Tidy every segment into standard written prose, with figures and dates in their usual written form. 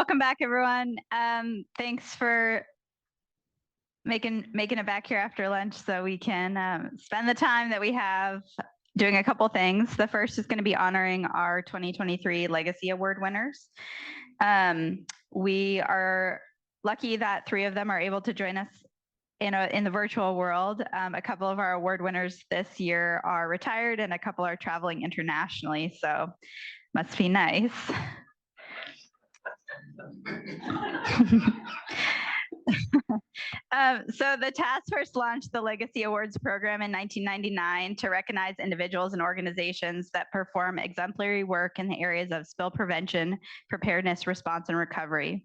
welcome back, everyone. Thanks for making it back here after lunch so we can spend the time that we have doing a couple things. The first is going to be honoring our 2023 Legacy Award winners. We are lucky that 3 of them are able to join us in the virtual world. A couple of our award winners this year are retired and a couple are traveling internationally, so must be nice. So the task force launched the Legacy Awards program in 1999 to recognize individuals and organizations that perform exemplary work in the areas of spill prevention, preparedness, response, and recovery.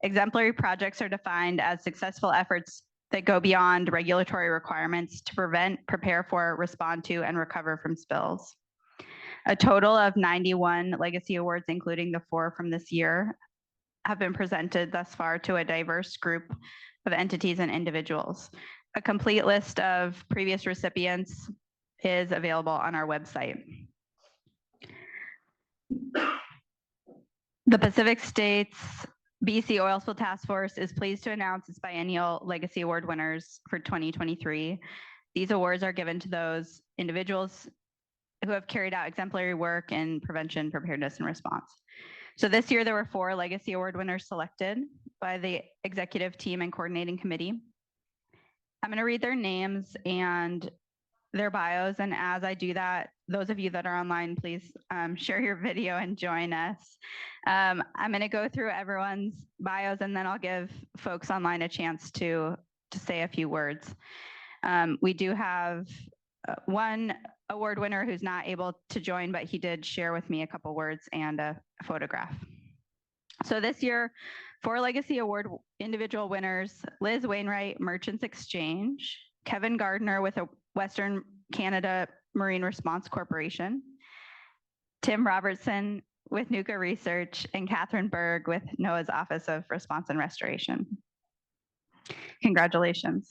Exemplary projects are defined as successful efforts that go beyond regulatory requirements to prevent, prepare for, respond to, and recover from spills. A total of 91 Legacy Awards, including the 4 from this year, have been presented thus far to a diverse group of entities and individuals. A complete list of previous recipients is available on our website. The Pacific States BC Oil Spill Task Force is pleased to announce its biennial Legacy Award winners for 2023. These awards are given to those individuals who have carried out exemplary work in prevention, preparedness, and response. So this year there were 4 Legacy Award winners selected by the executive team and coordinating committee. I'm going to read their names and their bios, and as I do that, those of you that are online, please share your video and join us. I'm going to go through everyone's bios and then I'll give folks online a chance to say a few words. We do have one award winner who's not able to join, but he did share with me a couple words and a photograph. So this year, 4 Legacy Award individual winners: Liz Wainwright, Merchants Exchange; Kevin Gardner with a Western Canada Marine Response Corporation; Tim Robertson with Nuka Research; and Catherine Berg with NOAA's Office of Response and Restoration. Congratulations.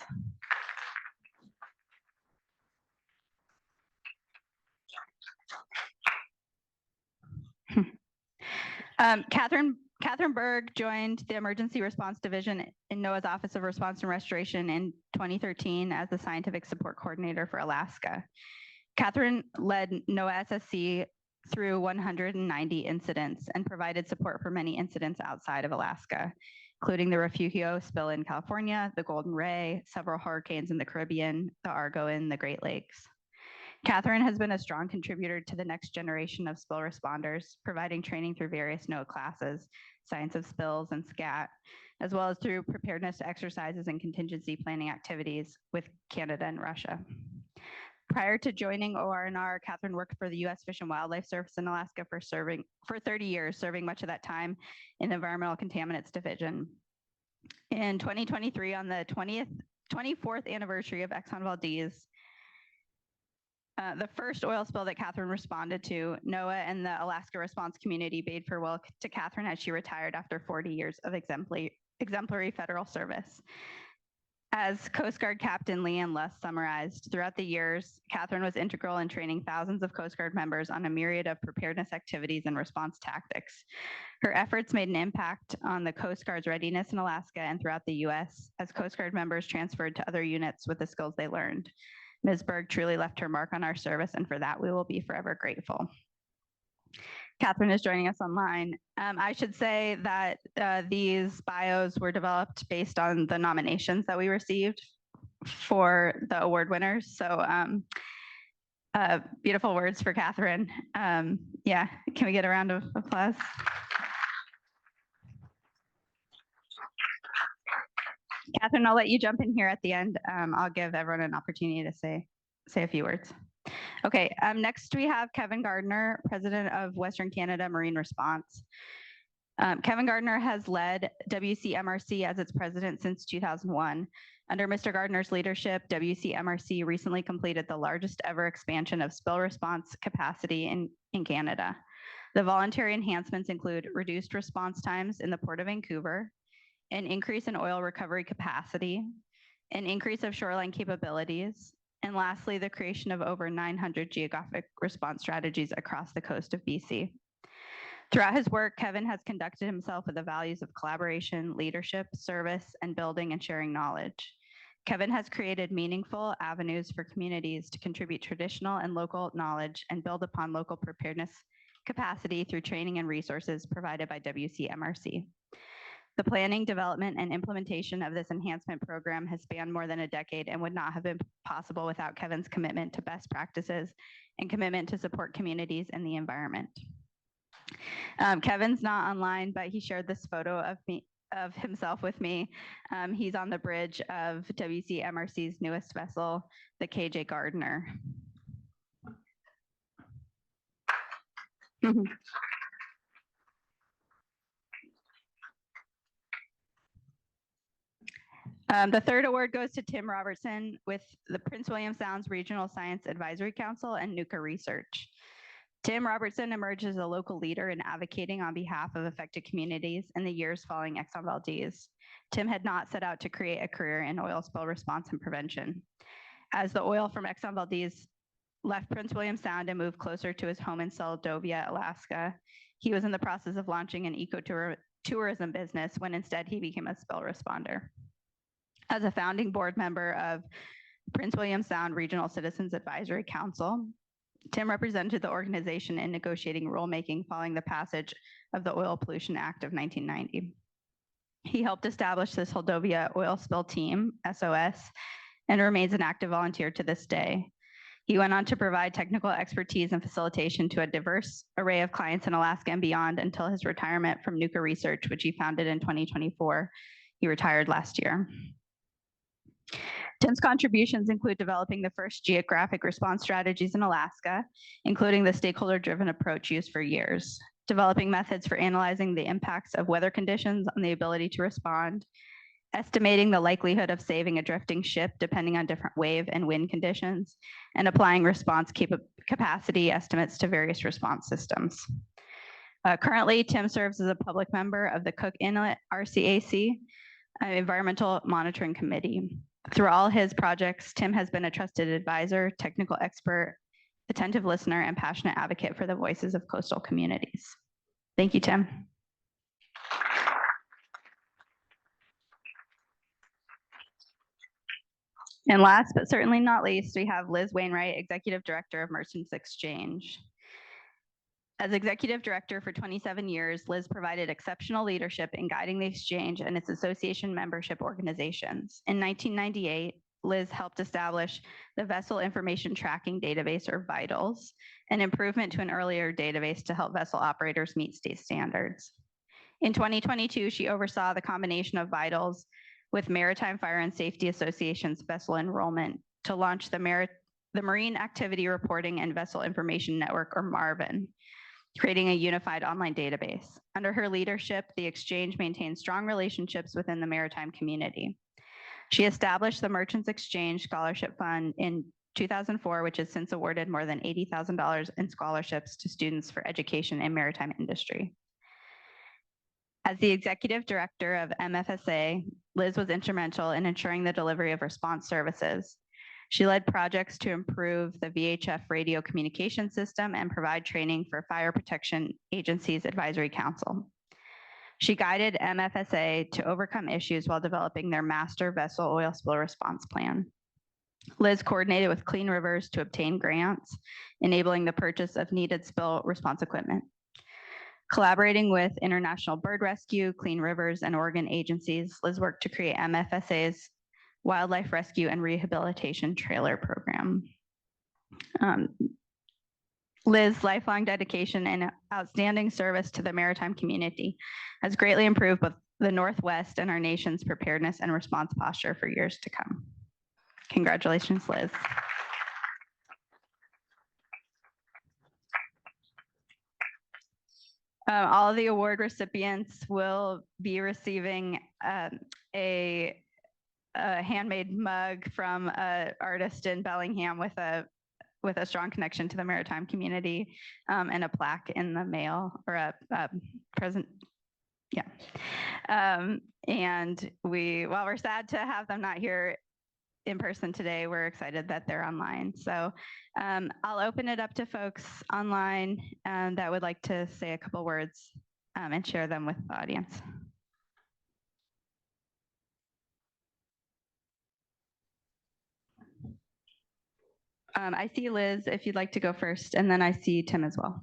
Catherine Berg joined the Emergency Response Division in NOAA's Office of Response and Restoration in 2013 as the Scientific Support Coordinator for Alaska. Catherine led NOAA SSC through 190 incidents and provided support for many incidents outside of Alaska, including the Refugio spill in California, the Golden Ray, several hurricanes in the Caribbean, the Argo in the Great Lakes. Catherine has been a strong contributor to the next generation of spill responders, providing training through various NOAA classes, Science of Spills, and SCAT, as well as through preparedness exercises and contingency planning activities with Canada and Russia. Prior to joining ORNR, Catherine worked for the U.S. Fish and Wildlife Service in Alaska for 30 years, serving much of that time in the Environmental Contaminants Division. In 2023, on the 24th anniversary of Exxon Valdez, the first oil spill that Catherine responded to, NOAA and the Alaska response community bade farewell to Catherine as she retired after 40 years of exemplary federal service. As Coast Guard Captain Leanne Luss summarized, throughout the years, Catherine was integral in training thousands of Coast Guard members on a myriad of preparedness activities and response tactics. Her efforts made an impact on the Coast Guard's readiness in Alaska and throughout the U.S. as Coast Guard members transferred to other units with the skills they learned. Ms. Berg truly left her mark on our service, and for that we will be forever grateful. Catherine is joining us online. I should say that these bios were developed based on the nominations that we received for the award winners. So beautiful words for Catherine. Yeah, can we get a round of applause? Catherine, I'll let you jump in here at the end. I'll give everyone an opportunity to say a few words. Okay, next we have Kevin Gardner, President of Western Canada Marine Response. Kevin Gardner has led WCMRC as its president since 2001. Under Mr. Gardner's leadership, WCMRC recently completed the largest ever expansion of spill response capacity in Canada. The voluntary enhancements include reduced response times in the Port of Vancouver, an increase in oil recovery capacity, an increase of shoreline capabilities, and lastly, the creation of over 900 geographic response strategies across the coast of BC. Throughout his work, Kevin has conducted himself with the values of collaboration, leadership, service, and building and sharing knowledge. Kevin has created meaningful avenues for communities to contribute traditional and local knowledge and build upon local preparedness capacity through training and resources provided by WCMRC. The planning, development, and implementation of this enhancement program has spanned more than a decade and would not have been possible without Kevin's commitment to best practices and commitment to support communities and the environment. Kevin's not online, but he shared this photo of himself with me. He's on the bridge of WCMRC's newest vessel, the KJ Gardner. The third award goes to Tim Robertson with the Prince William Sound's Regional Science Advisory Council and NUCA Research. Tim Robertson emerged as a local leader in advocating on behalf of affected communities in the years following Exxon Valdez. Tim had not set out to create a career in oil spill response and prevention. As the oil from Exxon Valdez left Prince William Sound and moved closer to his home in Seldovia, Alaska, he was in the process of launching an ecotourism business when instead he became a spill responder. As a founding board member of Prince William Sound Regional Citizens Advisory Council, Tim represented the organization in negotiating rulemaking following the passage of the Oil Pollution Act of 1990. He helped establish the Seldovia Oil Spill Team, SOS, and remains an active volunteer to this day. He went on to provide technical expertise and facilitation to a diverse array of clients in Alaska and beyond until his retirement from NUCA Research, which he founded in 2024. He retired last year. Tim's contributions include developing the first geographic response strategies in Alaska, including the stakeholder-driven approach used for years, developing methods for analyzing the impacts of weather conditions on the ability to respond, estimating the likelihood of saving a drifting ship depending on different wave and wind conditions, and applying response capacity estimates to various response systems. Currently, Tim serves as a public member of the Cook Inlet RCAC Environmental Monitoring Committee. Through all his projects, Tim has been a trusted advisor, technical expert, attentive listener, and passionate advocate for the voices of coastal communities. Thank you, Tim. And last but certainly not least, we have Liz Wainwright, Executive Director of Merchants Exchange. As Executive Director for 27 years, Liz provided exceptional leadership in guiding the exchange and its association membership organizations. In 1998, Liz helped establish the Vessel Information Tracking Database, or VITALS, an improvement to an earlier database to help vessel operators meet state standards. In 2022, she oversaw the combination of VITALS with Maritime Fire and Safety Association's vessel enrollment to launch the Marine Activity Reporting and Vessel Information Network, or MARVIN, creating a unified online database. Under her leadership, the exchange maintains strong relationships within the maritime community. She established the Merchants Exchange Scholarship Fund in 2004, which has since awarded more than $80,000 in scholarships to students for education in maritime industry. As the Executive Director of MFSA, Liz was instrumental in ensuring the delivery of response services. She led projects to improve the VHF radio communication system and provide training for Fire Protection Agency's Advisory Council. She guided MFSA to overcome issues while developing their master vessel oil spill response plan. Liz coordinated with Clean Rivers to obtain grants, enabling the purchase of needed spill response equipment. Collaborating with International Bird Rescue, Clean Rivers, and Oregon agencies, Liz worked to create MFSA's Wildlife Rescue and Rehabilitation Trailer Program. Liz's lifelong dedication and outstanding service to the maritime community has greatly improved both the Northwest and our nation's preparedness and response posture for years to come. Congratulations, Liz. All of the award recipients will be receiving a handmade mug from an artist in Bellingham with a strong connection to the maritime community, and a plaque in the mail, or a present. Yeah. And while we're sad to have them not here in person today. We're excited that they're online. So I'll open it up to folks online that would like to say a couple words and share them with the audience. I see Liz, if you'd like to go first, and then I see Tim as well.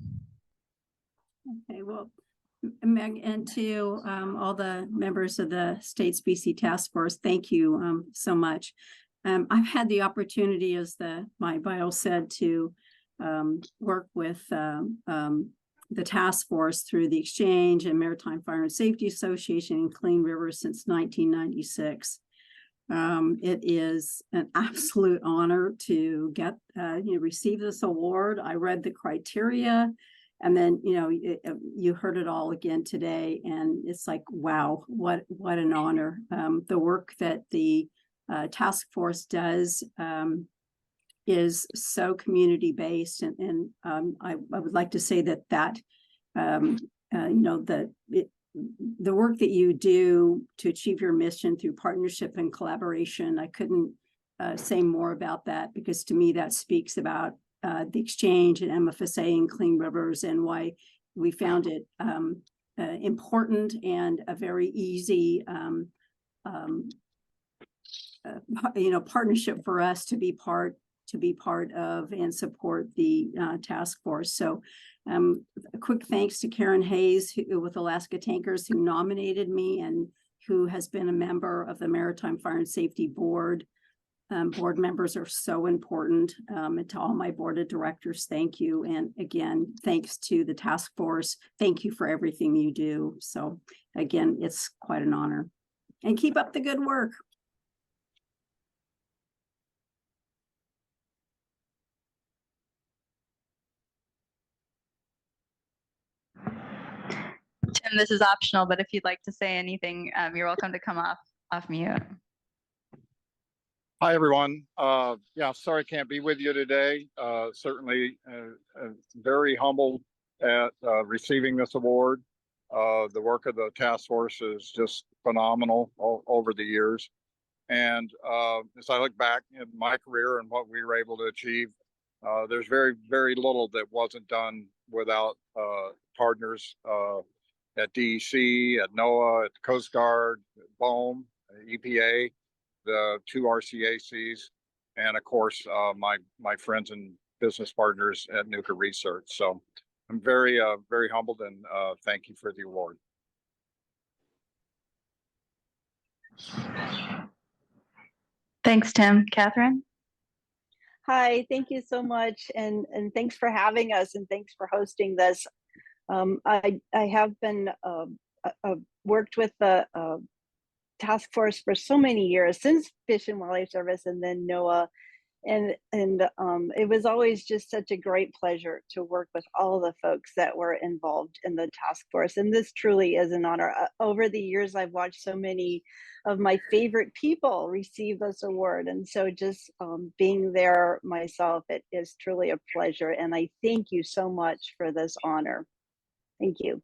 Okay, well, Meg, and to all the members of the State Species Task Force, thank you so much. I've had the opportunity, as my bio said, to work with the task force through the Exchange and Maritime Fire and Safety Association and Clean Rivers since 1996. It is an absolute honor to get receive this award. I read the criteria, and then you heard it all again today, and it's like, wow, what an honor. The work that the task force does is so community based, and I would like to say that the work that you do to achieve your mission through partnership and collaboration, I couldn't say more about that, because to me that speaks about the Exchange and MFSA and Clean Rivers, and why we found it important and a very easy partnership for us to be part of and support the task force. So a quick thanks to Karen Hayes with Alaska Tankers, who nominated me and who has been a member of the Maritime Fire and Safety Board. Board members are so important, and to all my board of directors, thank you. And again, thanks to the task force. Thank you for everything you do. So again, it's quite an honor, and keep up the good work. Tim, this is optional, but if you'd like to say anything, you're welcome to come off mute. Hi, everyone. Yeah, sorry I can't be with you today. Certainly very humbled at receiving this award. The work of the task force is just phenomenal over the years. And as I look back in my career and what we were able to achieve, there's very, very little that wasn't done without partners at DEC, at NOAA, at the Coast Guard, BOEM, EPA, the 2 RCACs, and of course, my friends and business partners at Nuclear Research. So I'm very, very humbled, and thank you for the award. Thanks, Tim. Catherine? Hi, thank you so much, and thanks for having us, and thanks for hosting this. I have been worked with the task force for so many years, since Fish and Wildlife Service and then NOAA, and it was always just such a great pleasure to work with all the folks that were involved in the task force, and this truly is an honor. Over the years, I've watched so many of my favorite people receive this award, and so just being there myself, it is truly a pleasure, and I thank you so much for this honor. Thank you.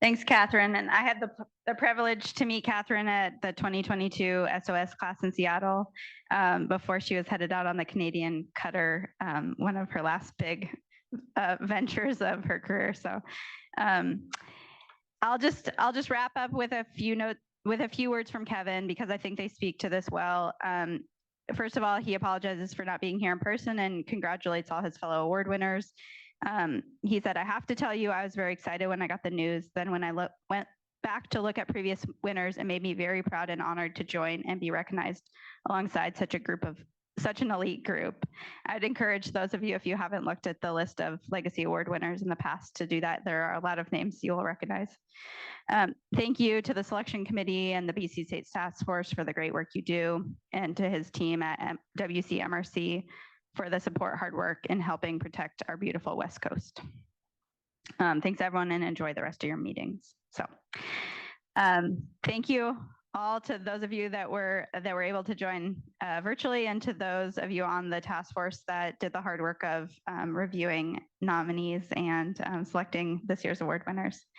Thanks, Catherine. And I had the privilege to meet Catherine at the 2022 SOS class in Seattle before she was headed out on the Canadian cutter, one of her last big ventures of her career. So I'll just wrap up with a few words from Kevin, because I think they speak to this well. First of all, he apologizes for not being here in person and congratulates all his fellow award winners. He said, I have to tell you, I was very excited when I got the news. Then when I went back to look at previous winners, it made me very proud and honored to join and be recognized alongside such an elite group. I'd encourage those of you, if you haven't looked at the list of Legacy Award winners in the past, to do that. There are a lot of names you will recognize. Thank you to the selection committee and the BC State Task Force for the great work you do, and to his team at WCMRC for the support, hard work in helping protect our beautiful West Coast. Thanks everyone, and enjoy the rest of your meetings. So thank you all to those of you that were able to join virtually, and to those of you on the task force that did the hard work of reviewing nominees and selecting this year's award winners.